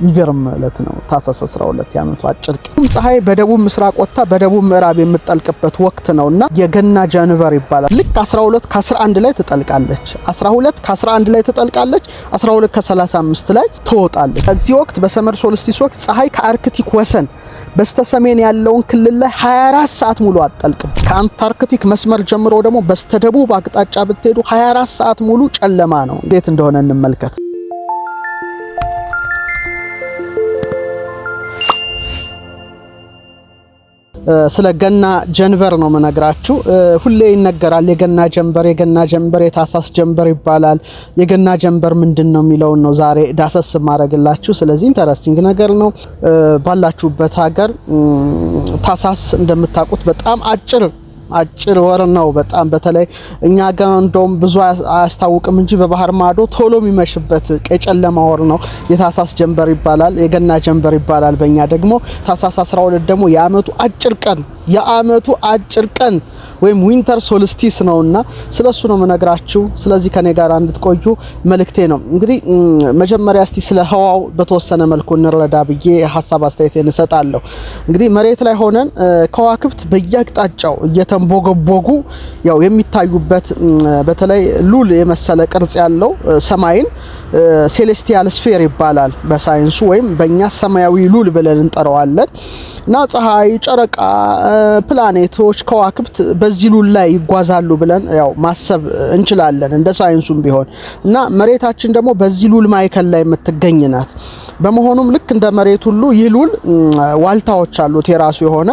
ይገርም ማለት ነው። ታህሳስ 12 ያመቱ አጭር ቀን ፀሐይ በደቡብ ምስራቅ ወጣ በደቡብ ምዕራብ የምትጠልቅበት ወቅት ነውና የገና ጃንቨር ይባላል። ልክ 12 ከ11 ላይ ትጠልቃለች። 12 ከ11 ላይ ትጠልቃለች። 12 ከ35 ላይ ትወጣለች። በዚህ ወቅት በሰመር ሶልስቲስ ወቅት ፀሐይ ከአርክቲክ ወሰን በስተሰሜን ያለውን ክልል ላይ 24 ሰዓት ሙሉ አትጠልቅም። ከአንታርክቲክ መስመር ጀምሮ ደግሞ በስተደቡብ አቅጣጫ ብትሄዱ 24 ሰዓት ሙሉ ጨለማ ነው። እንዴት እንደሆነ እንመልከት። ስለ ገና ጀንበር ነው መነግራችሁ። ሁሌ ይነገራል የገና ጀንበር የታህሳስ ጀንበር ይባላል። የገና ጀንበር ምንድነው የሚለው ነው ዛሬ ዳሰስ ማድረግላችሁ። ስለዚህ ኢንተረስቲንግ ነገር ነው። ባላችሁበት ሀገር ታህሳስ እንደምታውቁት በጣም አጭር ወር ነው። በጣም በተለይ እኛ ጋር እንደውም ብዙ አያስታውቅም እንጂ በባህር ማዶ ቶሎ የሚመሽበት የጨለማ ወር ነው። የታህሳስ ጀንበር ይባላል፣ የገና ጀንበር ይባላል። በእኛ ደግሞ ታህሳስ 12 ደግሞ የአመቱ አጭር ቀን ወይም ዊንተር ሶልስቲስ ነውና ስለሱ ነው መነግራችሁ። ስለዚህ ከኔ ጋር እንድትቆዩ መልእክቴ ነው። እንግዲህ መጀመሪያ እስቲ ስለ ህዋው በተወሰነ መልኩ እንረዳ ብዬ ሐሳብ አስተያየቴን እሰጣለሁ። እንግዲህ መሬት ላይ ሆነን ከዋክብት በየአቅጣጫው እየተንቦገቦጉ ያው የሚታዩበት በተለይ ሉል የመሰለ ቅርጽ ያለው ሰማይን ሴሌስቲያል ስፌር ይባላል በሳይንሱ፣ ወይም በእኛ ሰማያዊ ሉል ብለን እንጠራዋለን። እና ፀሐይ፣ ጨረቃ፣ ፕላኔቶች፣ ከዋክብት በዚህ ሉል ላይ ይጓዛሉ ብለን ያው ማሰብ እንችላለን እንደ ሳይንሱም ቢሆን እና መሬታችን ደግሞ በዚህ ሉል ማይከል ላይ የምትገኝ ናት። በመሆኑም ልክ እንደ መሬት ሁሉ ይህ ሉል ዋልታዎች አሉት፣ የራሱ የሆነ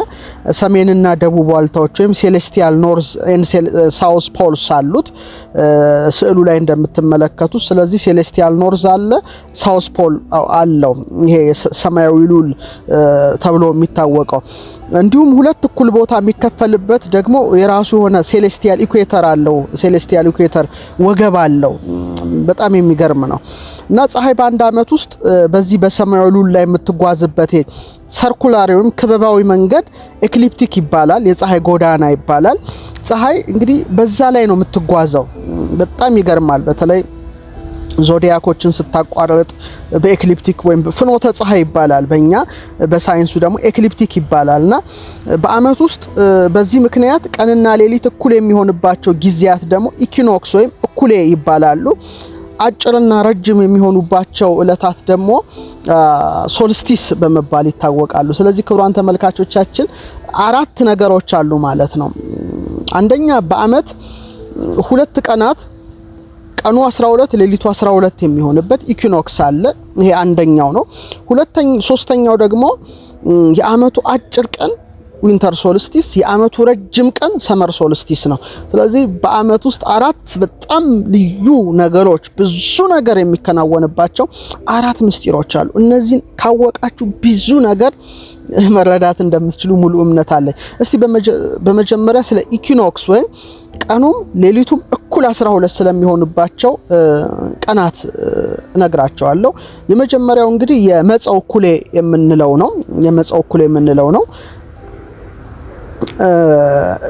ሰሜንና ደቡብ ዋልታዎች ወይም ሴሌስቲያል ኖርዝ ኤንድ ሳውዝ ፖልስ አሉት ስዕሉ ላይ እንደምትመለከቱት። ስለዚህ ሴሌስቲያል ኖርዝ አለ፣ ሳውዝ ፖል አለው። ይሄ ሰማያዊ ሉል ተብሎ የሚታወቀው እንዲሁም ሁለት እኩል ቦታ የሚከፈልበት ደግሞ የራሱ የሆነ ሴሌስቲያል ኢኩዌተር አለው። ሴሌስቲያል ኢኩዌተር ወገብ አለው። በጣም የሚገርም ነው። እና ፀሐይ በአንድ አመት ውስጥ በዚህ በሰማያዊ ሉል ላይ የምትጓዝበት ሰርኩላር ወይም ክበባዊ መንገድ ኤክሊፕቲክ ይባላል፣ የፀሐይ ጎዳና ይባላል። ፀሐይ እንግዲህ በዛ ላይ ነው የምትጓዘው። በጣም ይገርማል። በተለይ ዞዲያኮችን ስታቋርጥ በኤክሊፕቲክ ወይም ፍኖተ ፀሐይ ይባላል በእኛ በሳይንሱ ደግሞ ኤክሊፕቲክ ይባላልና በአመት ውስጥ በዚህ ምክንያት ቀንና ሌሊት እኩል የሚሆንባቸው ጊዜያት ደግሞ ኢኪኖክስ ወይም እኩሌ ይባላሉ። አጭርና ረጅም የሚሆኑባቸው እለታት ደግሞ ሶልስቲስ በመባል ይታወቃሉ። ስለዚህ ክቡራን ተመልካቾቻችን 4 ነገሮች አሉ ማለት ነው። አንደኛ በአመት 2 ቀናት ቀኑ 12 ሌሊቱ 12 የሚሆንበት ኢኩኖክስ አለ። ይሄ አንደኛው ነው። ሶስተኛው ደግሞ የአመቱ አጭር ቀን ዊንተር ሶልስቲስ፣ የአመቱ ረጅም ቀን ሰመር ሶልስቲስ ነው። ስለዚህ በአመት ውስጥ 4 በጣም ልዩ ነገሮች ብዙ ነገር የሚከናወንባቸው 4 ምስጢሮች አሉ። እነዚህን ካወቃችሁ ብዙ ነገር መረዳት እንደምትችሉ ሙሉ እምነት አለኝ። እስቲ በመጀመሪያ ስለ ኢኩኖክስ ወይም ቀኑም ሌሊቱም እኩል 12 ስለሚሆንባቸው ቀናት እነግራቸዋለሁ። የመጀመሪያው እንግዲህ የመጸው እኩሌ የምንለው ነው።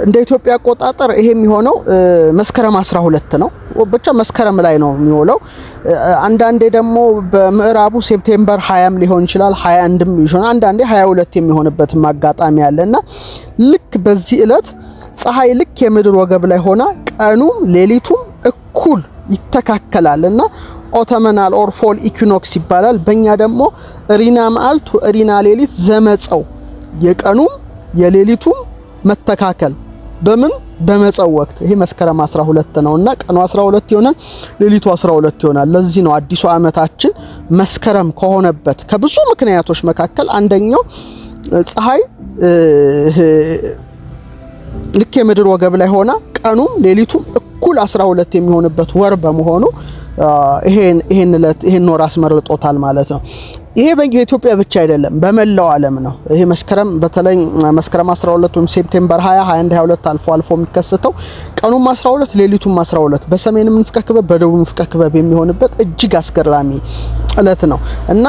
እንደ ኢትዮጵያ አቆጣጠር ይሄ የሚሆነው መስከረም 12 ነው። ብቻ መስከረም ላይ ነው የሚውለው። አንዳንዴ ደግሞ በምዕራቡ ሴፕቴምበር 20 ሊሆን ይችላል፣ 21ም ይሆናል። አንዳንዴ 22 የሚሆንበት አጋጣሚ አለና ልክ በዚህ እለት ፀሐይ ልክ የምድር ወገብ ላይ ሆና ቀኑም ሌሊቱም እኩል ይተካከላልና ኦቶመናል ኦር ፎል ኢኩኖክስ ይባላል። በእኛ ደግሞ እሪና መዓልት እሪና ሌሊት ዘመጸው የቀኑም የሌሊቱም መተካከል በመጸው ወቅት ይሄ መስከረም 12 ነውና ቀኑ 12 ይሆናል፣ ሌሊቱ 12 ይሆናል። ለዚህ ነው አዲሱ አመታችን መስከረም ከሆነበት ከብዙ ምክንያቶች መካከል አንደኛው ፀሐይ ልክ የምድር ወገብ ላይ ሆና ቀኑም ሌሊቱም እኩል 12 የሚሆንበት ወር በመሆኑ ይሄን ወር አስመርጦታል ማለት ነው። ይሄ በኢትዮጵያ ብቻ አይደለም፣ በመላው ዓለም ነው። ይሄ መስከረም በተለይ መስከረም 12 ወይም ሴፕቴምበር 20 21 22 አልፎ የሚከሰተው ቀኑም 12 ሌሊቱም 12 በሰሜን ንፍቀ ክበብ በደቡብ ንፍቀ ክበብ የሚሆንበት እጅግ አስገራሚ እለት ነው እና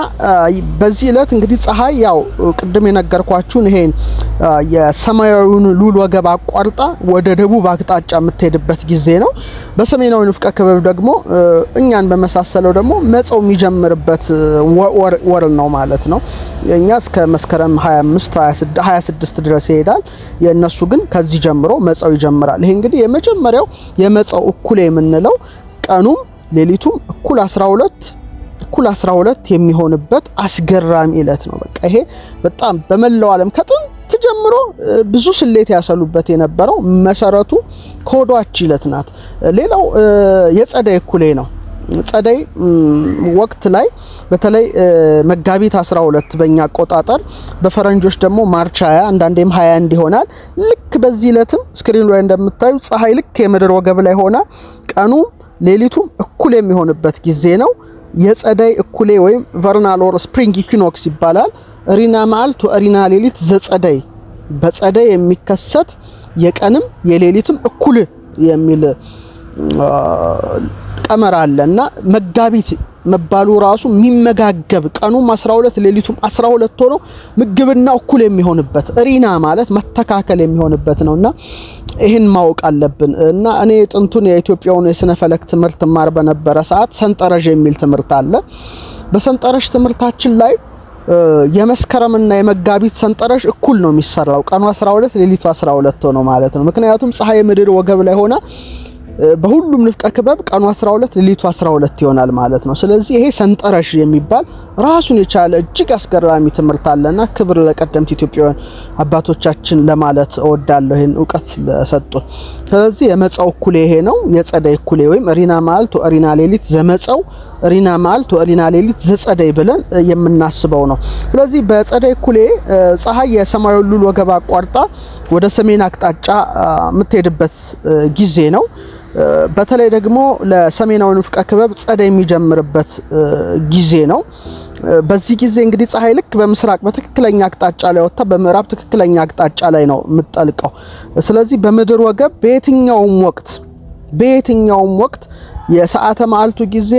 በዚህ እለት እንግዲህ ፀሐይ ያው ቅድም የነገርኳችሁን ይሄን የሰማያዊውን ሉል ወገብ አቋርጣ ወደ ደቡብ አቅጣጫ የምትሄድበት ጊዜ ነው። በሰሜናዊ ንፍቀ ክበብ ደግሞ እኛን በመሳሰለው ደግሞ መጸው የሚጀምርበት ወር ነው ማለት ነው። እኛ እስከ መስከረም 25 26 ድረስ ይሄዳል። የነሱ ግን ከዚህ ጀምሮ መጸው ይጀምራል። ይሄ እንግዲህ የመጀመሪያው የመጸው እኩሌ የምንለው ቀኑም ሌሊቱም እኩል 12 የሚሆንበት አስገራሚ ዕለት ነው። በቃ ይሄ በጣም በመላው ዓለም ከጥንት ጀምሮ ብዙ ስሌት ያሰሉበት የነበረው መሰረቱ ኮዷች ዕለት ናት። ሌላው የጸደይ እኩሌ ነው። ጸደይ ወቅት ላይ በተለይ መጋቢት 12 በእኛ አቆጣጠር በፈረንጆች ደግሞ ማርች 20 አንዳንዴም 21 ይሆናል። ልክ በዚህ ዕለትም ስክሪኑ ላይ እንደምታዩ ፀሐይ ልክ የምድር ወገብ ላይ ሆና ቀኑ ሌሊቱም እኩል የሚሆንበት ጊዜ ነው። የጸደይ እኩሌ ወይም ቨርናል ኦር ስፕሪንግ ኢኩኖክስ ይባላል። ሪና መዓልት ወሪና ሌሊት ዘጸደይ በጸደይ የሚከሰት የቀንም የሌሊትም እኩል የሚል ቀመር አለና መጋቢት መባሉ ራሱ የሚመጋገብ ቀኑም 12 ሌሊቱም 12 ሆኖ ምግብና እኩል የሚሆንበት ሪና ማለት መተካከል የሚሆንበት ነውና ይሄን ማወቅ አለብን። እና እኔ ጥንቱን የኢትዮጵያውን የስነ ፈለክ ትምህርት ማር በነበረ ሰዓት ሰንጠረዥ የሚል ትምህርት አለ። በሰንጠረዥ ትምህርታችን ላይ የመስከረምና የመጋቢት ሰንጠረዥ እኩል ነው የሚሰራው። ቀኑ 12 ሌሊቱ 12 ሆኖ ማለት ነው። ምክንያቱም ፀሐይ ምድር ወገብ ላይ ሆና በሁሉም ንፍቀ ክበብ ቀኑ 12 ሌሊቱ 12 ይሆናል ማለት ነው። ስለዚህ ይሄ ሰንጠረዥ የሚባል ራሱን የቻለ እጅግ አስገራሚ ትምህርት አለና ክብር ለቀደምት ኢትዮጵያውያን አባቶቻችን ለማለት እወዳለሁ ይሄን ዕውቀት ለሰጡን። ስለዚህ የመጸው እኩሌ ይሄ ነው። የጸደይ እኩሌ ወይም ሪና መዓልት ወሪና ሌሊት ዘመጸው ሪና መዓልት ወሪና ሌሊት ዘጸደይ ብለን የምናስበው ነው። ስለዚህ በጸደይ እኩሌ ፀሐይ የሰማያዊ ሉል ወገብ አቋርጣ ወደ ሰሜን አቅጣጫ የምትሄድበት ጊዜ ነው። በተለይ ደግሞ ለሰሜናዊ ንፍቀ ክበብ ጸደይ የሚጀምርበት ጊዜ ነው። በዚህ ጊዜ እንግዲህ ፀሐይ ልክ በምስራቅ በትክክለኛ አቅጣጫ ላይ ወጣ በምዕራብ ትክክለኛ አቅጣጫ ላይ ነው የምትጠልቀው። ስለዚህ በምድር ወገብ በየትኛውም ወቅት የሰዓተ መዓልቱ ጊዜ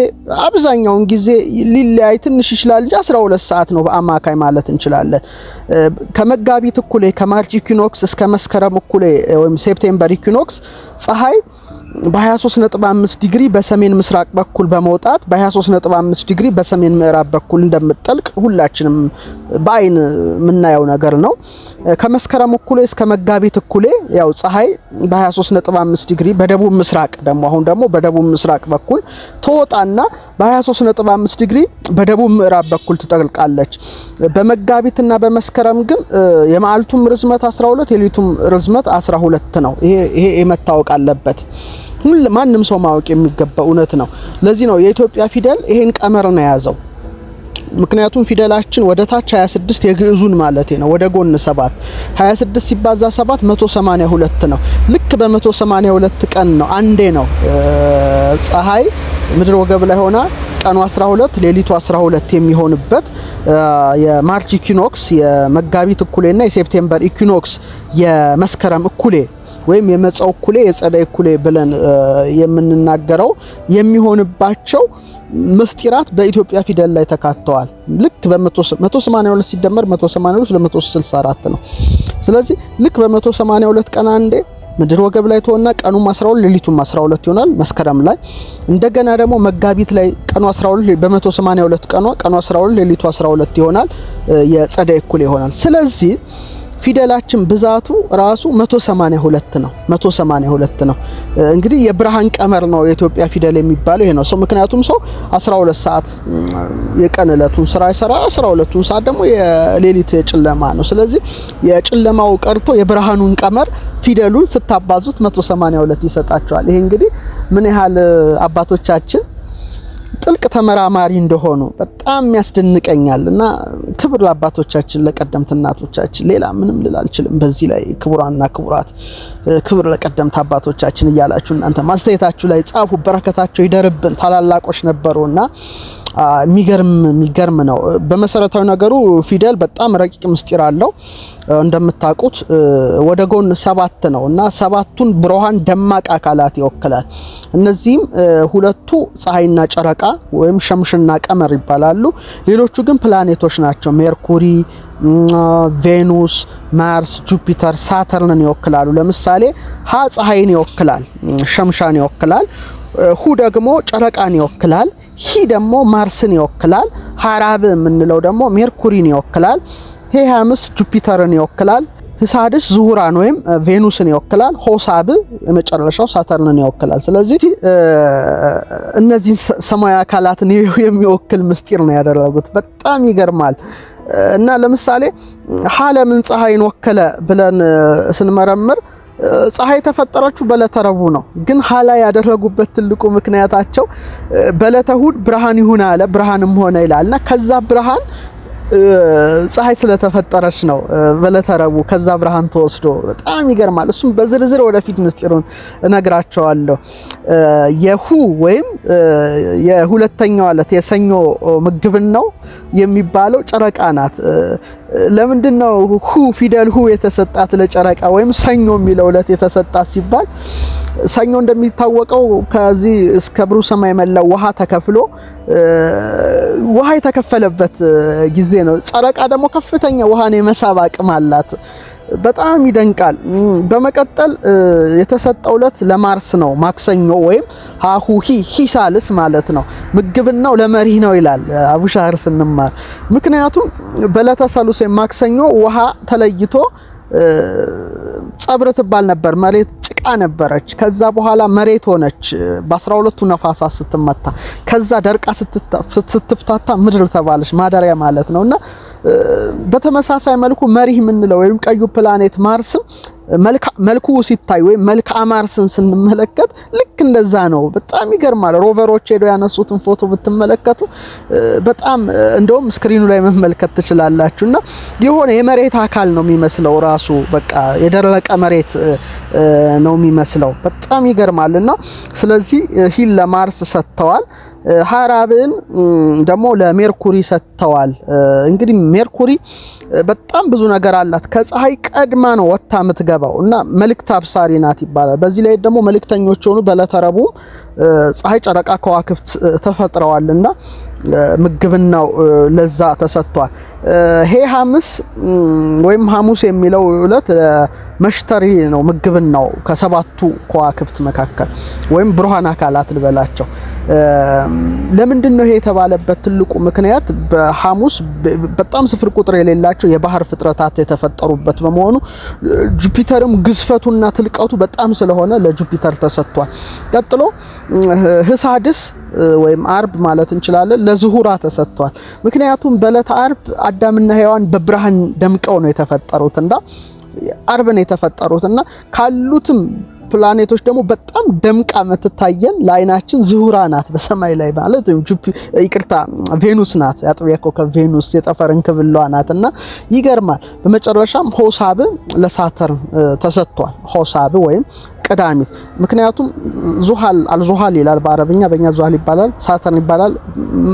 አብዛኛውን ጊዜ ሊለያይ ትንሽ ይችላል እንጂ 12 ሰዓት ነው በአማካይ ማለት እንችላለን። ከመጋቢት እኩሌ ከማርች ኢኩኖክስ እስከ መስከረም እኩሌ ወይም ሴፕቴምበር ኢኩኖክስ ፀሐይ በ23.5 ዲግሪ በሰሜን ምስራቅ በኩል በመውጣት በ23.5 ዲግሪ በሰሜን ምዕራብ በኩል እንደምትጠልቅ ሁላችንም በአይን የምናየው ነገር ነው። ከመስከረም እኩሌ እስከ መጋቢት እኩሌ ያው ፀሐይ በ23.5 ዲግሪ በደቡብ ምስራቅ አሁን ደግሞ በደቡብ ምስራቅ በኩል ተወጣና በ23.5 ዲግሪ በደቡብ ምዕራብ በኩል ትጠልቃለች። በመጋቢትና በመስከረም ግን የመዓልቱም ርዝመት 12 የሌሊቱም ርዝመት 12 ነው። ይሄ መታወቅ አለበት። ማንም ሰው ማወቅ የሚገባው እውነት ነው። ለዚህ ነው የኢትዮጵያ ፊደል ይሄን ቀመር ነው የያዘው። ምክንያቱም ፊደላችን ወደ ታች 26 የግዕዙን ማለት ነው፣ ወደ ጎን 7 26 ሲባዛ 7 182 ነው። ልክ በ182 ቀን ነው አንዴ ነው ፀሐይ ምድር ወገብ ላይ ሆና ቀኑ 12 ሌሊቱ 12 የሚሆንበት የማርች ኢኩኖክስ የመጋቢት እኩሌና የሴፕቴምበር ኢኩኖክስ የመስከረም እኩሌ ወይም የመጸው እኩሌ የጸደይ እኩሌ ብለን የምንናገረው የሚሆንባቸው ምስጢራት በኢትዮጵያ ፊደል ላይ ተካተዋል። ልክ በ182 ሲደመር 182 ለ164 ነው። ስለዚህ ልክ በ182 ቀን አንዴ ምድር ወገብ ላይ ተወና ቀኑም 12 ሌሊቱም 12 ይሆናል መስከረም ላይ። እንደገና ደግሞ መጋቢት ላይ ቀኑ 12 በ182 ቀኑ 12 ሌሊቱ 12 ይሆናል፣ የጸደይ እኩሌ ይሆናል። ስለዚህ ፊደላችን ብዛቱ ራሱ 182 ነው። 182 ነው። እንግዲህ የብርሃን ቀመር ነው የኢትዮጵያ ፊደል የሚባለው ይሄ ነው። ምክንያቱም ሰው 12 ሰዓት የቀን ዕለቱን ስራ ይሰራ፣ 12ቱን ሰዓት ደግሞ የሌሊት ጨለማ ነው። ስለዚህ የጨለማው ቀርቶ የብርሃኑን ቀመር ፊደሉን ስታባዙት 182 ይሰጣቸዋል። ይሄ እንግዲህ ምን ያህል አባቶቻችን ጥልቅ ተመራማሪ እንደሆኑ በጣም ያስደንቀኛል። እና ክብር ለአባቶቻችን ለቀደምት እናቶቻችን፣ ሌላ ምንም ልል አልችልም በዚህ ላይ። ክቡራንና ክቡራት ክብር ለቀደምት አባቶቻችን እያላችሁ እናንተ ማስተያየታችሁ ላይ ጻፉ። በረከታቸው ይደርብን። ታላላቆች ነበሩና የሚገርም ነው። በመሰረታዊ ነገሩ ፊደል በጣም ረቂቅ ምስጢር አለው። እንደምታውቁት ወደ ጎን 7 ነው እና 7ቱን ብሩሃን ደማቅ አካላት ይወክላል። እነዚህም ሁለቱ ፀሐይና ጨረቃ ወይም ሸምሽና ቀመር ይባላሉ። ሌሎቹ ግን ፕላኔቶች ናቸው። ሜርኩሪ፣ ቬኑስ፣ ማርስ፣ ጁፒተር፣ ሳተርንን ይወክላሉ። ለምሳሌ ፀሐይን ይወክላል፣ ሸምሻን ይወክላል። ሁ ደግሞ ጨረቃን ይወክላል። ሂ ደግሞ ማርስን ይወክላል። ሐራብ የምንለው ደግሞ ሜርኩሪን ይወክላል። ሄ5 ጁፒተርን ይወክላል። ህሳድስ ዙሁራን ወይም ቬኑስን ይወክላል። ሆሳብ የመጨረሻው ሳተርንን ይወክላል። ስለዚህ እነዚህ ሰማያዊ አካላትን የሚወክል ምስጢር ነው ያደረጉት። በጣም ይገርማል። እና ለምሳሌ ሐለምን ፀሐይን ወከለ ብለን ስንመረምር ፀሐይ ተፈጠረችው በዕለተ ረቡዕ ነው። ግን ሐላ ያደረጉበት ትልቁ ምክንያታቸው በዕለተ እሑድ ብርሃን ይሁን አለ፣ ብርሃንም ሆነ ይላልና ከዛ ብርሃን ፀሐይ ስለተፈጠረች ነው በዕለተ ረቡዕ ከዛ ብርሃን ተወስዶ። በጣም ይገርማል። እሱም በዝርዝር ወደፊት ምስጢሩን እነግራቸዋለሁ። የሁ ወይም የሁለተኛው ዕለት የሰኞ ምግብን ነው የሚባለው ጨረቃ ናት። ለምንድነው ሁ ፊደል ሁ የተሰጣት ለጨረቃ ወይም ሰኞ የሚለው ዕለት የተሰጣት ሲባል ሰኞ እንደሚታወቀው ከዚህ እስከ ብሩህ ሰማይ መላው ውሃ ተከፍሎ ውሃ የተከፈለበት ጊዜ ነው። ጨረቃ ደግሞ ከፍተኛ ውሃን የመሳብ አቅም አላት። በጣም ይደንቃል። በመቀጠል የተሰጠው ዕለት ለማርስ ነው ማክሰኞ ወይም ሃሁሂ ሂሳልስ ማለት ነው። ምግብናው ለመሪህ ነው ይላል አቡሻህር ስንማር። ምክንያቱም በዕለተ ሰሉስ ማክሰኞ ውሃ ተለይቶ ጸብር ትባል ነበር። መሬት ጭቃ ነበረች። ከዛ በኋላ መሬት ሆነች በ12ቱ ነፋሳት ስትመታ። ከዛ ደርቃ ስትፍታታ ምድር ተባለች፣ ማደሪያ ማለት ነውና በተመሳሳይ መልኩ መሪህ የምንለው ወይም ቀዩ ፕላኔት ማርስም መልኩ ሲታይ ወይም መልክዓ ማርስን ስንመለከት ልክ እንደዛ ነው። በጣም ይገርማል። ሮቨሮች ሄደው ያነሱትን ፎቶ ብትመለከቱ በጣም እንደውም ስክሪኑ ላይ መመልከት ትችላላችሁና የሆነ የመሬት አካል ነው የሚመስለው ራሱ በቃ የደረቀ መሬት ነው የሚመስለው። በጣም ይገርማልና ስለዚህ ሂል ለማርስ ሰጥተዋል። ሐራብን ደግሞ ለሜርኩሪ ሰጥተዋል። እንግዲህ ሜርኩሪ በጣም ብዙ ነገር አላት። ከፀሐይ ቀድማ ነው ወጣ የምትገባው እና መልእክት አብሳሪ ናት ይባላል። በዚህ ላይ ደግሞ መልእክተኞች ሆኑ በዕለተ ረቡዕ ፀሐይ፣ ጨረቃ፣ ከዋክብት ተፈጥረዋልና ምግብናው ለዛ ተሰጥቷል። ሄ5 ወይም ሐሙስ የሚለው ዕለት መሽተሪ ነው ምግብናው ከሰባቱ ከዋክብት መካከል ወይም ብሩሃን አካላት ልበላቸው። ለምንድን ነው ይሄ የተባለበት ትልቁ ምክንያት በሐሙስ በጣም ስፍር ቁጥር የሌላቸው የባህር ፍጥረታት የተፈጠሩበት በመሆኑ ጁፒተርም ግዝፈቱና ትልቀቱ በጣም ስለሆነ ለጁፒተር ተሰጥቷል። ቀጥሎ ህሳድስ ወይም አርብ ማለት እንችላለን ለዝሁራ ተሰጥቷል። ምክንያቱም በዕለተ አርብ አዳምና ሔዋን በብርሃን ደምቀው ነው የተፈጠሩትና አርብ ነው የተፈጠሩትና ካሉትም ፕላኔቶች ደግሞ በጣም ደምቃ የምትታየን ለአይናችን ዝሁራ ናት በሰማይ ላይ ማለት ይቅርታ ቬኑስ ናት። ያጥቢያ ኮከብ ቬኑስ የጠፈር እንክብሏ ናትና ይገርማል። በመጨረሻም ሆሳብ ለሳተርን ተሰጥቷል። ሆሳብ ወይም ቀዳሚት ምክንያቱም ዙሃል አልዙሃል ይላል በአረብኛ፣ በእኛ ዙሃል ይባላል፣ ሳተርን ይባላል።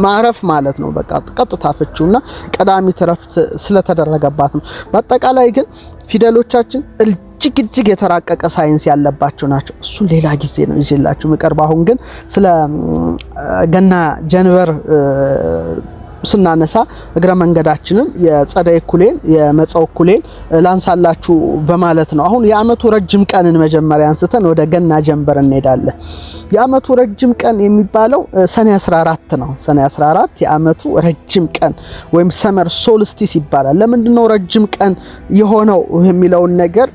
ማረፍ ማለት ነው በቃ ቀጥታ ፍቺውና ቀዳሚት ረፍት ስለተደረገባት ነው። በአጠቃላይ ግን ፊደሎቻችን እጅግ የተራቀቀ ሳይንስ ያለባቸው ናቸው። እሱ ሌላ ጊዜ ነው ይዤላችሁ መቀርብ። አሁን ግን ስለ ገና ጀንበር ስናነሳ እግረ መንገዳችንን የጸደይ ኩሌን የመጸው ኩሌን ላንሳላችሁ በማለት ነው። አሁን የአመቱ ረጅም ቀንን መጀመሪያ አንስተን ወደ ገና ጀንበር እንሄዳለን። የአመቱ ረጅም ቀን የሚባለው ሰኔ 14 ነው። ሰኔ 14 የአመቱ ረጅም ቀን ወይም ሰመር ሶልስቲስ ይባላል። ለምንድነው ረጅም ቀን የሆነው የሚለውን ነገር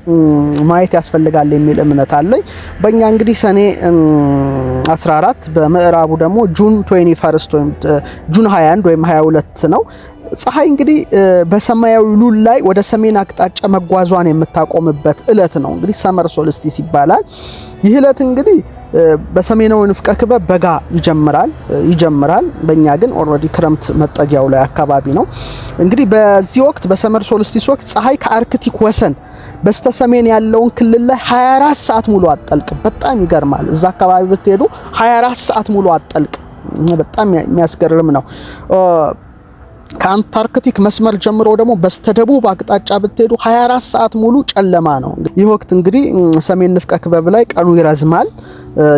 ማየት ያስፈልጋል የሚል እምነት አለኝ። በእኛ እንግዲህ ሰኔ 14 በምዕራቡ ደግሞ ጁን 21 ወይም ጁን 21 ወይም 22 ነው። ፀሐይ እንግዲህ በሰማያዊ ሉል ላይ ወደ ሰሜን አቅጣጫ መጓዟን የምታቆምበት እለት ነው። እንግዲህ ሰመር ሶልስቲስ ይባላል። ይህ እለት እንግዲህ በሰሜናዊ ንፍቀ ክበብ በጋ ይጀምራል። በእኛ ግን ኦልሬዲ ክረምት መጠጊያው ላይ አካባቢ ነው። እንግዲህ በዚህ ወቅት በሰመር ሶልስቲስ ወቅት ፀሐይ ከአርክቲክ ወሰን በስተሰሜን ያለውን ክልል ላይ 24 ሰዓት ሙሉ አትጠልቅም። በጣም ይገርማል። እዛ አካባቢ ብትሄዱ 24 ሰዓት ሙሉ አትጠልቅም። በጣም የሚያስገርም ነው። ከአንታርክቲክ መስመር ጀምሮ ደግሞ በስተደቡብ አቅጣጫ ብትሄዱ 24 ሰዓት ሙሉ ጨለማ ነው። ይህ ወቅት እንግዲህ ሰሜን ንፍቀ ክበብ ላይ ቀኑ ይረዝማል።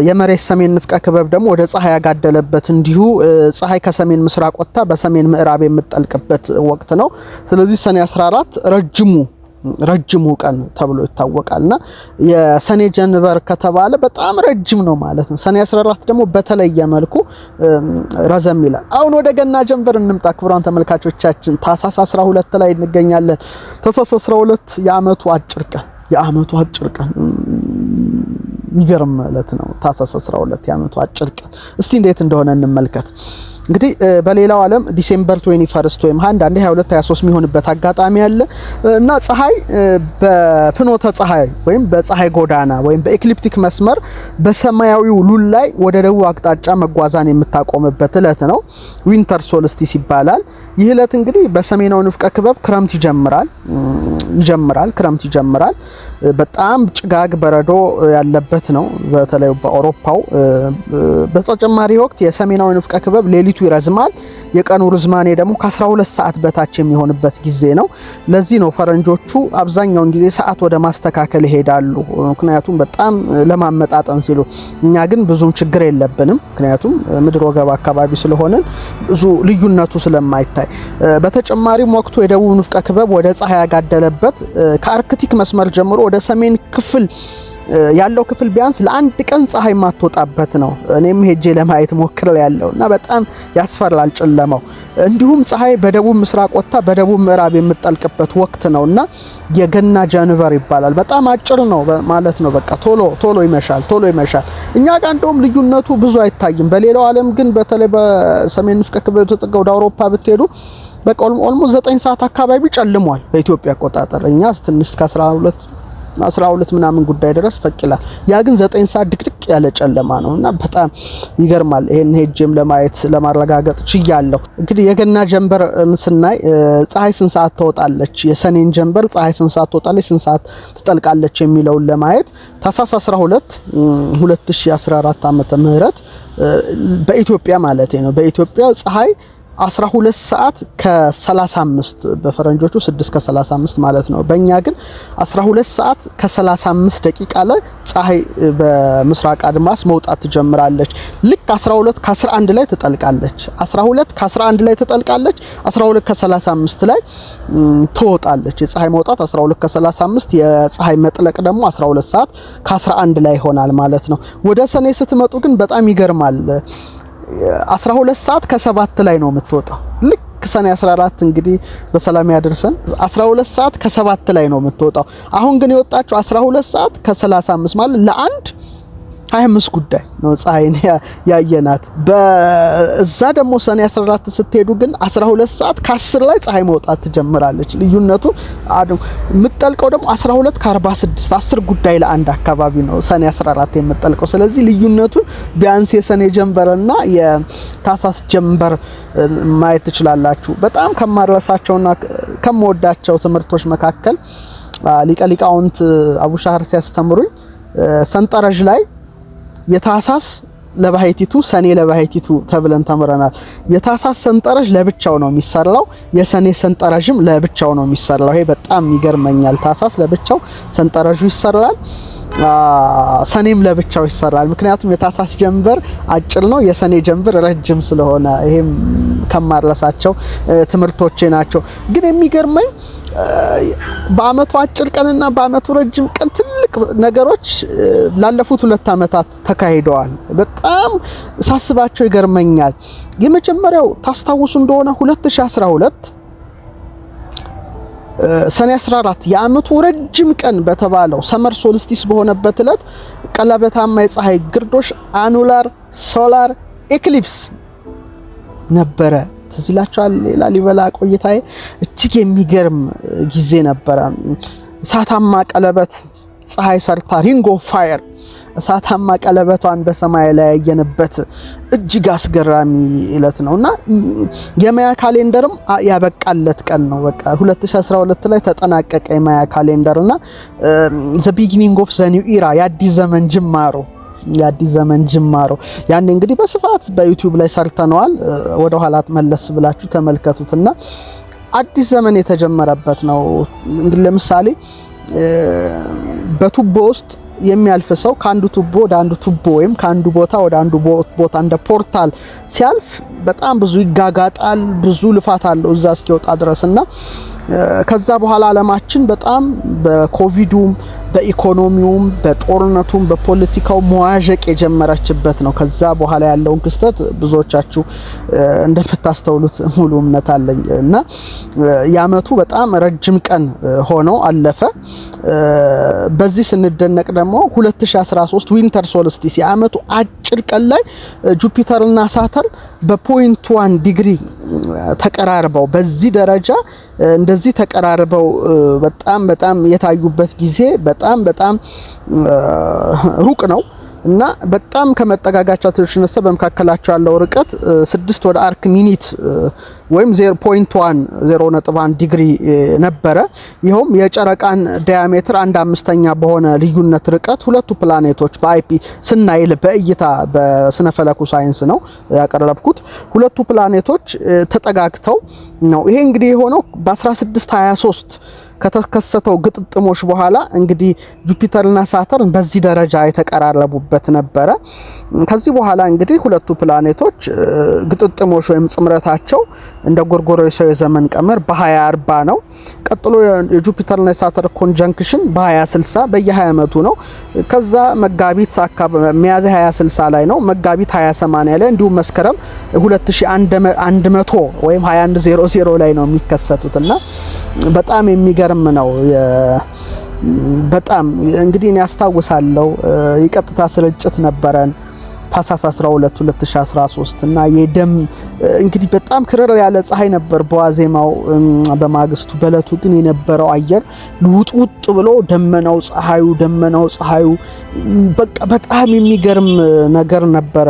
የመሬት ሰሜን ንፍቀ ክበብ ደግሞ ወደ ፀሐይ ያጋደለበት እንዲሁ ፀሐይ ከሰሜን ምስራቅ ወጥታ በሰሜን ምዕራብ የምትጠልቅበት ወቅት ነው። ስለዚህ ሰኔ 14 ረጅሙ ረጅሙ ቀን ተብሎ ይታወቃልና የሰኔ ጀንበር ከተባለ በጣም ረጅም ነው ማለት ነው። ሰኔ 14 ደግሞ በተለየ መልኩ ረዘም ይላል። አሁን ወደ ገና ጀንበር እንምጣ ክቡራን ተመልካቾቻችን። ታህሳስ 12 ላይ እንገኛለን። ታህሳስ 12 የአመቱ አጭር ቀን ይገርም ማለት ነው። ታህሳስ 12 የአመቱ አጭር ቀን እስቲ እንዴት እንደሆነ እንመልከት። እንግዲህ በሌላው ዓለም ዲሴምበር 21 ወይም አንዳንዴ 22 23 የሚሆንበት አጋጣሚ አለ እና ፀሐይ በፍኖተ ፀሐይ ወይም በፀሐይ ጎዳና ወይም በኤክሊፕቲክ መስመር በሰማያዊው ሉል ላይ ወደ ደቡብ አቅጣጫ መጓዛን የምታቆምበት እለት ነው። ዊንተር ሶልስቲስ ይባላል። ይህ እለት እንግዲህ በሰሜናዊ ንፍቀ ክበብ ክረምት ይጀምራል። በጣም ጭጋግ በረዶ ያለበት ነው፣ በተለይ በአውሮፓው። በተጨማሪ ወቅት የሰሜናዊ ንፍቀ ክበብ ሌሊቱ ይረዝማል። የቀኑ ርዝማኔ ደግሞ ከ12 ሰዓት በታች የሚሆንበት ጊዜ ነው። ለዚህ ነው ፈረንጆቹ አብዛኛውን ጊዜ ሰዓት ወደ ማስተካከል ይሄዳሉ፣ ምክንያቱም በጣም ለማመጣጠን ሲሉ። እኛ ግን ብዙም ችግር የለብንም፣ ምክንያቱም ምድር ወገብ አካባቢ ስለሆነ ብዙ ልዩነቱ ስለማይታይ። በተጨማሪም ወቅቱ የደቡብ ንፍቀ ክበብ ወደ ፀሐይ ያጋደለበት ከአርክቲክ መስመር ጀምሮ ወደ ሰሜን ክፍል ያለው ክፍል ቢያንስ ለአንድ ቀን ፀሐይ ማትወጣበት ነው። እኔም ሄጄ ለማየት ሞክሬ ያለውና በጣም ያስፈራል ጨለማው። እንዲሁም ፀሐይ በደቡብ ምስራቅ ወጣ በደቡብ ምዕራብ የምትጠልቅበት ወቅት ነውና የገና ጀንበር ይባላል። በጣም አጭር ነው ማለት ነው። በቃ ቶሎ ይመሻል። እኛ ጋር እንደውም ልዩነቱ ብዙ አይታይም። በሌላው ዓለም ግን በተለይ በሰሜን ንፍቀ ክበብ ተጠጋው ወደ አውሮፓ ብትሄዱ በቃ ኦልሞስት 9 ሰዓት አካባቢ ጨልሟል በኢትዮጵያ አቆጣጠር። እኛ ትንሽ እስከ 12 ምናምን ጉዳይ ድረስ ፈቅላል። ያ ግን 9 ሰዓት ድቅድቅ ያለ ጨለማ ነውና በጣም ይገርማል። ይሄን ሄጄም ለማረጋገጥ ችያለሁ። እንግዲህ የገና ጀንበርን ስናይ ፀሐይ ስንት ሰዓት ትወጣለች፣ የሰኔን ጀንበር ፀሐይ ስንት ሰዓት ትወጣለች፣ ስንት ሰዓት ትጠልቃለች የሚለውን ለማየት ታህሳስ 12 2014 ዓመተ ምህረት በኢትዮጵያ ማለት ነው። በኢትዮጵያ ፀሐይ 12 ሰዓት ከ35 በፈረንጆቹ 6 ከ35 ማለት ነው። በእኛ ግን 12 ሰዓት ከ35 ደቂቃ ላይ ፀሐይ በምስራቅ አድማስ መውጣት ትጀምራለች። ልክ 12 ከ11 ላይ ትጠልቃለች። 12 ከ11 ላይ ትጠልቃለች። 12 ከ35 ላይ ትወጣለች። የፀሐይ መውጣት 12 ከ35፣ የፀሐይ መጥለቅ ደግሞ 12 ሰዓት ከ11 ላይ ይሆናል ማለት ነው። ወደ ሰኔ ስትመጡ ግን በጣም ይገርማል። 12 ሰዓት ከ7 ላይ ነው የምትወጣው። ልክ ሰኔ 14 እንግዲህ በሰላም ያደርሰን 12 ሰዓት ከ7 ላይ ነው የምትወጣው። አሁን ግን የወጣችው 12 ሰዓት ከ35 ማለት ለአንድ 25 ጉዳይ ነው ፀሐይን ያየናት። በዛ ደግሞ ሰኔ 14 ስትሄዱ ግን 12 ሰዓት ከ10 ላይ ፀሐይ መውጣት ትጀምራለች። ልዩነቱ የምትጠልቀው ደግሞ 12 ከ46 10 ጉዳይ ለአንድ አካባቢ ነው ሰኔ 14 የምትጠልቀው። ስለዚህ ልዩነቱን ቢያንስ የሰኔ ጀንበርና የታህሳስ ጀንበር ማየት ትችላላችሁ። በጣም ከማረሳቸውና ከመወዳቸው ትምህርቶች መካከል ሊቀ ሊቃውንት አቡሻህር ሲያስተምሩኝ ሰንጠረዥ ላይ የታህሳስ ለባህይቲቱ ሰኔ ለባህይቲቱ ተብለን ተምረናል። የታህሳስ ሰንጠረዥ ለብቻው ነው የሚሰራው፣ የሰኔ ሰንጠረዥም ለብቻው ነው የሚሰራው። ይሄ በጣም ይገርመኛል። ታህሳስ ለብቻው ሰንጠረዡ ይሰራል፣ ሰኔም ለብቻው ይሰራል። ምክንያቱም የታህሳስ ጀንበር አጭር ነው፣ የሰኔ ጀንበር ረጅም ስለሆነ። ይሄም ከማረሳቸው ትምህርቶቼ ናቸው። ግን የሚገርመኝ በአመቱ አጭር ቀንና በአመቱ ረጅም ቀን ትልቅ ነገሮች ላለፉት 2 አመታት ተካሂደዋል። በጣም ሳስባቸው ይገርመኛል። የመጀመሪያው ታስታውሱ እንደሆነ 2012 ሰኔ 14 የአመቱ ረጅም ቀን በተባለው ሰመር ሶልስቲስ በሆነበት እለት ቀለበታማ የፀሐይ ግርዶሽ አኑላር ሶላር ኤክሊፕስ ነበረ። ትዝ ይላችኋል። ላሊበላ ቆይታዬ እጅግ የሚገርም ጊዜ ነበረ። እሳታማ ቀለበት ፀሐይ ሰርታ ሪንግ ኦፍ ፋየር እሳታማ ቀለበቷን በሰማይ ላይ ያየንበት እጅግ አስገራሚ እለት ነውና የማያ ካሌንደርም ያበቃለት ቀን ነው። በቃ 2012 ላይ ተጠናቀቀ የማያ ካሌንደርና ዘ ቢጊኒንግ ኦፍ ዘ ኒው ኢራ የአዲስ ዘመን ጅማሮ ያን እንግዲህ በስፋት በዩቲዩብ ላይ ሰርተነዋል። ወደ ኋላ መለስ ብላችሁ ተመልከቱትና አዲስ ዘመን የተጀመረበት ነው። እንግዲህ ለምሳሌ በቱቦ ውስጥ የሚያልፍ ሰው ካንዱ ቱቦ ወደ አንዱ ቱቦ ወይም ካንዱ ቦታ ወደ አንዱ ቦታ እንደ ፖርታል ሲያልፍ በጣም ብዙ ይጋጋጣል፣ ብዙ ልፋት አለው እዛ እስኪወጣ ድረስና ከዛ በኋላ ዓለማችን በጣም በኮቪዱም በኢኮኖሚውም በጦርነቱም በፖለቲካው መዋዠቅ የጀመረችበት ነው። ከዛ በኋላ ያለውን ክስተት ብዙዎቻችሁ እንደምታስተውሉት ሙሉ እምነት አለኝ እና ያመቱ በጣም ረጅም ቀን ሆኖ አለፈ። በዚህ ስንደነቅ ደግሞ 2013 ዊንተር ሶልስቲስ የአመቱ አጭር ቀን ላይ ጁፒተርና ሳተርን በ0.1 ዲግሪ ተቀራርበው በዚህ ደረጃ እንደዚህ ተቀራርበው በጣም የታዩበት ጊዜ በጣም ሩቅ ነው እና በጣም ከመጠጋጋቸው ተነሳ በመካከላቸው ያለው ርቀት 6 ወደ አርክ ሚኒት ወይም 0.1 ዲግሪ ነበረ። ይሄውም የጨረቃን ዲያሜትር 1/5ኛ በሆነ ልዩነት ርቀት ሁለቱ ፕላኔቶች በአይፒ ስናይል በእይታ በስነ ፈለኩ ሳይንስ ነው ያቀረብኩት። ሁለቱ ፕላኔቶች ተጠጋግተው ነው። ይሄ እንግዲህ የሆነው በ1623 ከተከሰተው ግጥጥሞች በኋላ እንግዲህ ጁፒተርና ሳተርን በዚህ ደረጃ የተቀራረቡበት ነበረ። ከዚህ በኋላ እንግዲህ ሁለቱ ፕላኔቶች ግጥጥሞች ወይም ጽምረታቸው እንደ ጎርጎሮሳዊ የዘመን ቀመር በ2040 ነው። ቀጥሎ የጁፒተርና የሳተርን ኮንጃንክሽን በ2060 በየ20 ዓመቱ ነው። ከዛ መጋቢት ሚያዝያ 2060 ላይ ነው። መጋቢት 2080 ላይ እንዲሁም መስከረም 2100 ወይም 2100 ላይ ነው የሚከሰቱትና በጣም የሚገርም ነው። በጣም እንግዲህ እኔ ያስታውሳለሁ የቀጥታ ስርጭት ነበረን ታህሳስ 12 2013 እና የደም እንግዲህ በጣም ክረር ያለ ፀሐይ ነበር በዋዜማው በማግስቱ። በለቱ ግን የነበረው አየር ውጥውጥ ብሎ ደመናው ፀሐዩ በቃ በጣም የሚገርም ነገር ነበረ።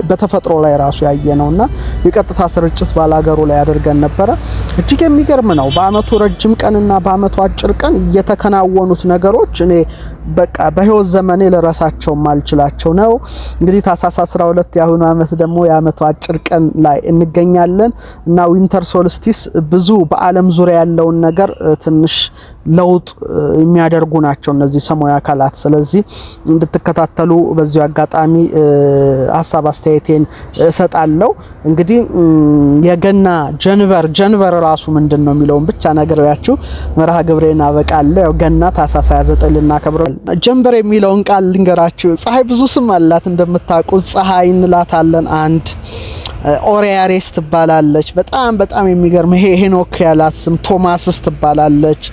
በተፈጥሮ ላይ ራሱ ያየነውና የቀጥታ ስርጭት ባላገሩ ላይ አድርገን ነበረ። እጅግ የሚገርም ነው። በአመቱ ረጅም ቀንና በአመቱ አጭር ቀን የተከናወኑት ነገሮች እኔ በቃ በህይወት ዘመኔ ለራሳቸው ማልችላቸው ነው። እንግዲህ ታህሳስ 12 ያሁኑ አመት ደግሞ የአመቱ አጭር ቀን ላይ እንገኛለን እና ዊንተር ሶልስቲስ ብዙ በዓለም ዙሪያ ያለውን ነገር ትንሽ ለውጥ የሚያደርጉ ናቸው እነዚህ ሰማያዊ አካላት። ስለዚህ እንድትከታተሉ በዚሁ አጋጣሚ ሀሳብ አስተያየቴን እሰጣለሁ። እንግዲህ የገና ጀንበር ራሱ ምንድነው የሚለውን ብቻ ነግሬያችሁ መርሃ ግብሬን አበቃለሁ። ያው ገና ታህሳስ 29 ልናከብረው። ጀንበር የሚለውን ቃል ልንገራችሁ። ፀሐይ ብዙ ስም አላት እንደምታውቁት። ፀሐይ እንላታለን። አንድ ኦሪያሬስ ትባላለች። በጣም የሚገርም ሄኖክ ያላት ስም ቶማስስ ትባላለች።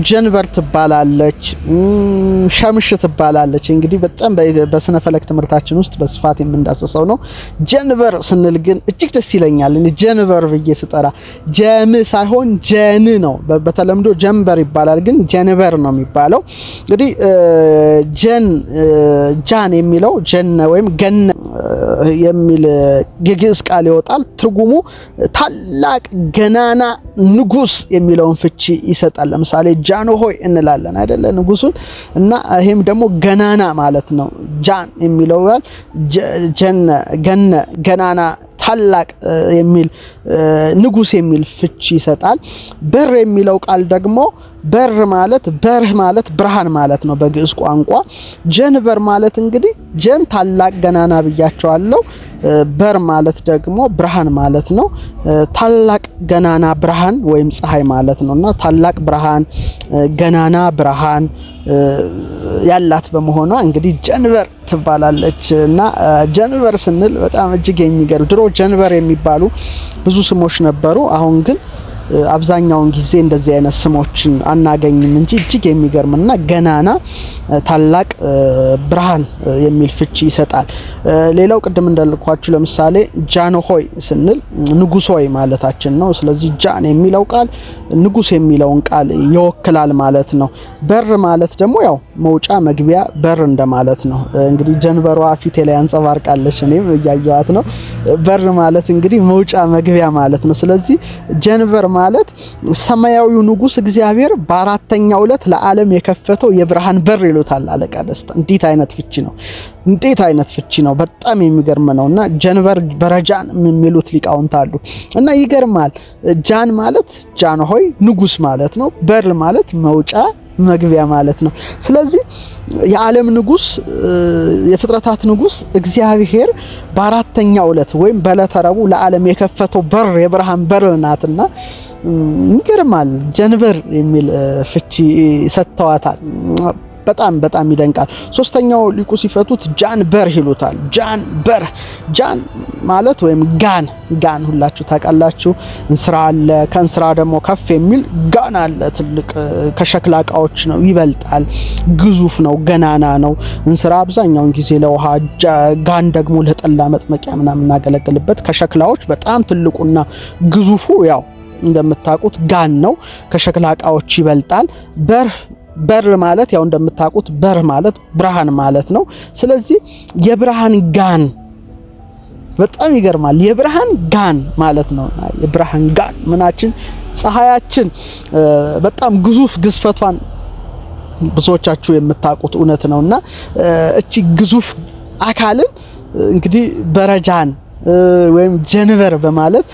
ጀንበር ትባላለች። ሸምሽ ትባላለች። እንግዲህ በጣም በስነ ፈለክ ትምህርታችን ውስጥ በስፋት የምንዳሰሰው ነው። ጀንበር ስንል ግን እጅግ ደስ ይለኛል። እኔ ጀንበር ብዬ ስጠራ ጀም ሳይሆን ጀን ነው። በተለምዶ ጀንበር ይባላል፣ ግን ጀንበር ነው የሚባለው። እንግዲህ ጃን የሚለው ጀነ ወይም ገነ የሚል የግዕዝ ቃል ይወጣል። ትርጉሙ ታላቅ ገናና ንጉስ የሚለውን ፍቺ ይሰጣል። ለምሳሌ ጃንሆይ እንላለን አይደለ ንጉሱን፣ እና ይሄም ደግሞ ገናና ማለት ነው። ጃን የሚለው ገናና ታላቅ የሚል ንጉስ የሚል ፍቺ ይሰጣል። በር የሚለው ቃል ደግሞ በርህ ማለት ብርሃን ማለት ነው በግዕዝ ቋንቋ። ጀንበር ማለት እንግዲህ ጀን ታላቅ ገናና ብያቸዋለሁ። በር ማለት ደግሞ ብርሃን ማለት ነው። ታላቅ ገናና ብርሃን ወይም ፀሐይ ማለት ነውና ታላቅ ብርሃን ገናና ብርሃን ያላት በመሆኗ እንግዲህ ጀንበር ትባላለች። እና ጀንበር ስንል በጣም እጅግ የሚገርም ድሮ ጀንበር የሚባሉ ብዙ ስሞች ነበሩ። አሁን ግን አብዛኛውን ጊዜ እንደዚህ አይነት ስሞችን አናገኝም እንጂ እጅግ የሚገርምና ገናና ታላቅ ብርሃን የሚል ፍቺ ይሰጣል። ሌላው ቅድም እንዳልኳችሁ ለምሳሌ ጃንሆይ ስንል ንጉስ ሆይ ማለታችን ነው። ስለዚህ ጃን የሚለው ቃል ንጉስ የሚለውን ቃል ይወክላል ማለት ነው። በር ማለት ደግሞ ያው መውጫ መግቢያ በር እንደማለት ነው። እንግዲህ ጀንበሯ ፊቴ ላይ አንጸባርቃለች፣ እኔም እያየኋት ነው። በር ማለት እንግዲህ መውጫ መግቢያ ማለት ነው። ስለዚህ ጀንበር ማለት ሰማያዊው ንጉስ እግዚአብሔር በአራተኛው ዕለት ለዓለም የከፈተው የብርሃን በር ይሉታል አለቃ ደስታ። እንዴት አይነት ፍቺ ነው! በጣም የሚገርም ነውና ጀንበር በረጃን የሚሉት ሊቃውንት አሉ። እና ይገርማል። ጃን ማለት ጃንሆይ ንጉስ ማለት ነው። በር ማለት መውጫ መግቢያ ማለት ነው። ስለዚህ የዓለም ንጉስ የፍጥረታት ንጉስ እግዚአብሔር በአራተኛው ዕለት ወይም በዕለተ ረቡዕ ለዓለም የከፈተው በር የብርሃን በር ናትና ይገርማል። ጀንበር የሚል ፍቺ ሰጥተዋታል። በጣም ይደንቃል። ሶስተኛው ሊቁ ሲፈቱት ጃን በር ይሉታል። ጃን በር ጃን ማለት ወይም ጋን ሁላችሁ ታውቃላችሁ። እንስራ አለ። ከእንስራ ደግሞ ከፍ የሚል ጋን አለ። ትልቅ ከሸክላ እቃዎች ነው፣ ይበልጣል፣ ግዙፍ ነው፣ ገናና ነው። እንስራ አብዛኛውን ጊዜ ለውሃ፣ ጋን ደግሞ ለጠላ መጥመቂያ ምናምን እናገለግልበት። ከሸክላዎች በጣም ትልቁና ግዙፉ ያው እንደምታውቁት ጋን ነው። ከሸክላ እቃዎች ይበልጣል። በር ማለት ያው እንደምታውቁት በር ማለት ብርሃን ማለት ነው። ስለዚህ የብርሃን ጋን በጣም ይገርማል። የብርሃን ጋን ማለት ነው። የብርሃን ጋን ምናችን ፀሐያችን በጣም ግዝፈቷን ብዙዎቻችሁ የምታውቁት እውነት ነውና እቺ ግዙፍ አካልን እንግዲህ በረጃን ወይም ጀንበር በማለት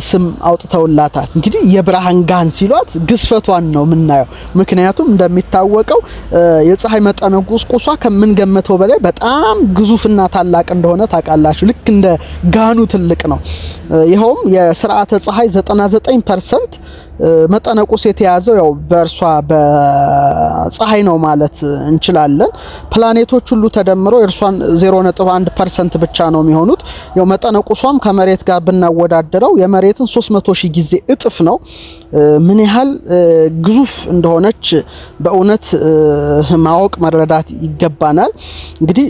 ስም አውጥተውላታል። እንግዲህ የብርሃን ጋን ሲሏት ግዝፈቷን ነው የምናየው። ምክንያቱም እንደሚታወቀው የፀሐይ መጠነ ቁስቁሷ ከምንገምተው በላይ በጣም ግዙፍና ታላቅ እንደሆነ ታውቃላችሁ። ልክ እንደ ጋኑ ትልቅ ነው። ይኸውም የስርዓተ ፀሐይ 99% መጠነ ቁስ የተያዘው ያው በእርሷ በፀሐይ ነው ማለት እንችላለን። ፕላኔቶች ሁሉ ተደምረው የእርሷን 0.1% ብቻ ነው የሚሆኑት። ያው መጠነ ቁሷም ከመሬት ጋር ብናወዳደረው የመሬትን 300,000 ጊዜ እጥፍ ነው። ምን ያህል ግዙፍ እንደሆነች በእውነት ማወቅ መረዳት ይገባናል። እንግዲህ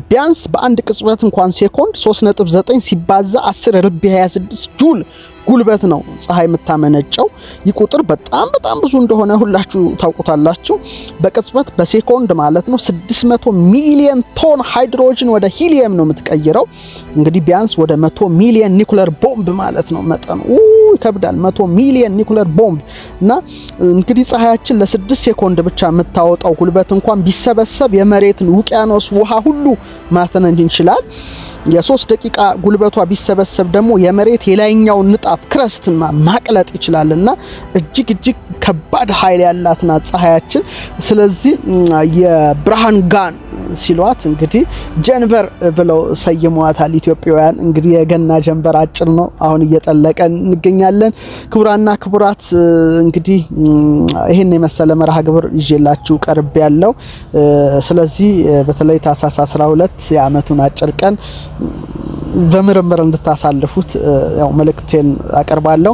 ቢያንስ በአንድ ቅጽበት እንኳን ሴኮንድ 3.9 ሲባዛ 10 ርቢ 26 ጁል ጉልበት ነው ፀሐይ የምታመነጨው። ይህ ቁጥር በጣም ብዙ እንደሆነ ሁላችሁ ታውቁታላችሁ። በቅጽበት በሴኮንድ ማለት ነው 600 ሚሊዮን ቶን ሃይድሮጅን ወደ ሂሊየም ነው የምትቀይረው። እንግዲህ ቢያንስ ወደ 100 ሚሊዮን ኒኩለር ቦምብ ማለት ነው መጠኑ። ይከብዳል። 100 ሚሊዮን ኒኩለር ቦምብ እና እንግዲህ ፀሐያችን ለ6 ሴኮንድ ብቻ የምታወጣው ጉልበት እንኳን ቢሰበሰብ የመሬትን ውቅያኖስ ውሃ ሁሉ ማተነን ይችላል። የ3 ደቂቃ ጉልበቷ ቢሰበሰብ ደግሞ የመሬት የላይኛው ንጣፍ ክረስትን ማቅለጥ ይችላልና እጅግ ከባድ ኃይል ያላት ናት ፀሐያችን። ስለዚህ የብርሃን ጋን ሲሏት እንግዲህ ጀንበር ብለው ሰይመዋታል ኢትዮጵያውያን። እንግዲህ የገና ጀንበር አጭር ነው፣ አሁን እየጠለቀ እንገኛለን። ክቡራና ክቡራት እንግዲህ ይሄን የመሰለ መርሃ ግብር ይዤላችሁ ቀርብ ያለው። ስለዚህ በተለይ ታኅሳስ 12 የዓመቱን አጭር ቀን በምርምር እንድታሳልፉት ያው መልእክቴን አቀርባለሁ።